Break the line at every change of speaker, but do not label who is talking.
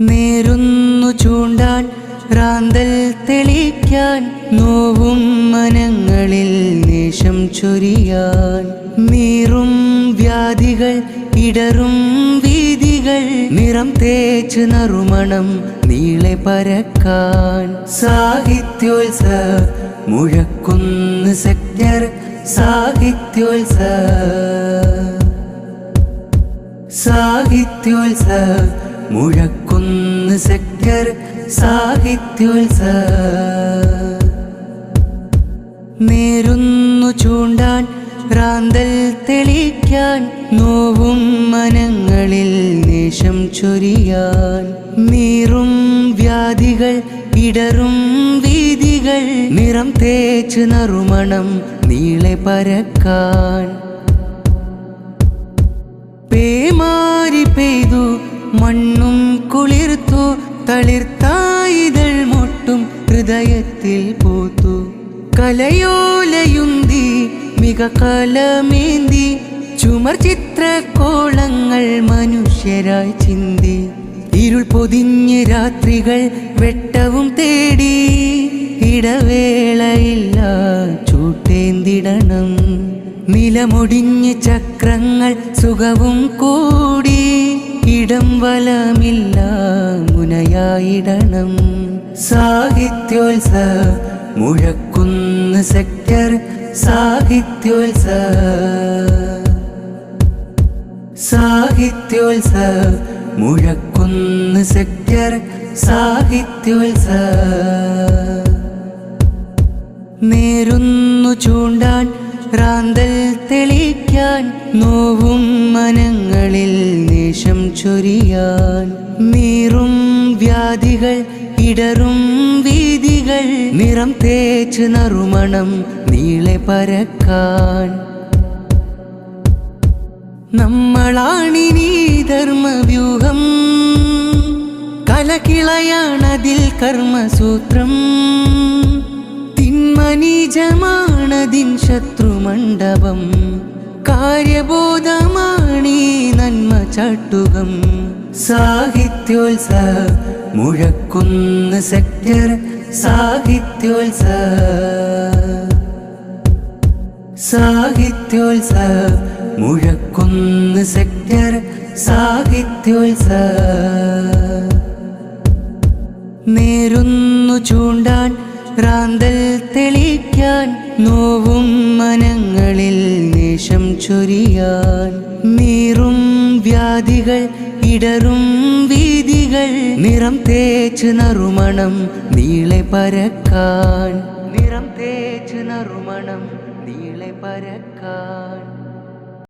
നേരുന്നു ചൂണ്ടാൻ റാന്തൽ തെളിക്കാൻ നോവും മനങ്ങളിൽ നേശം ചൊരിയാൻ നീറും വ്യാധികൾ ഇടറും വീതികൾ നിറം തേച്ച് നറുമണം നീളെ പരക്കാൻ സാഹിത്യോത്സവം മുഴക്കുന്ന് സെക്ടർ സാഹിത്യോത്സവം മുഴക്കുന്ന് സെക്ടർ സാഹിത്യോത്സവം നേരുന്നു ചൂണ്ടാൻ റാന്തൽ തെളിക്കാൻ നോവും മനങ്ങളിൽ നേശം ചൊരിയാൻ നീറും വ്യാധികൾ ഇടറും വീതികൾ നിറം തേച്ച് നറുമണം നീളെ പരക്കാൻ പേമാരി പെയ്തു മണ്ണും കുളിർത്തു തളിർത്തായിതൾ മൊട്ടും ഹൃദയത്തിൽ പൂത്തു കലയോലയുന്തി മിക കലമേന്തി ചുമർ ചിത്രകോളങ്ങൾ മനുഷ്യരായി ചിന്തി ഇരുൾ പൊതിഞ്ഞ രാത്രികൾ വെട്ടവും തേടി ഇടവേളയില്ല ചൂട്ടേന്തിടണം നിലമൊടിഞ്ഞ ചക്രങ്ങൾ സുഖവും കൂടി ഇടം വലമില്ല മുനയായിടണം സാഹിത്യോത്സവം മുഴക്കുന്ന് സെക്ടർ സാഹിത്യോത്സവം മുഴക്കുന്ന് സെക്ടർ സാഹിത്യോത്സവം നേരുന്നു ചൂണ്ടാൻ റാന്തൽ തെളിക്കാൻ നോവും മനങ്ങളിൽ നേശം ചൊരിയാൻ നീറും വ്യാധികൾ ഇടറും വീതികൾ നിറം തേച്ച് നറുമണം നീളെ പരക്കാൻ നമ്മളാണിനീ ധർമ്മവ്യൂഹം കലകിളയാണതിൽ കർമ്മസൂത്രം തിന്മനീജമാണതിൻ ശത്രുമണ്ഡപം കാര്യബോധമാണീ നന്മ ചാട്ടുകം സാഹിത്യോത്സവം മുഴക്കുന്ന് സെക്ടർ സാഹിത്യോത്സവം മുഴക്കുന്ന് സെക്ടർ സാഹിത്യോത്സവം നേരുന്നു ചൂണ്ടാൻ റാന്തൽ തെളിക്കാൻ നോവും മനങ്ങളിൽ നേശം ചൊരിയാൻ നീറും വ്യാധികൾ ഇടറും വീതികൾ നിറം തേച്ച് നറുമണം നീളെ പരക്കാൻ നിറം തേച്ച് നറുമണം നീളെ പരക്കാൻ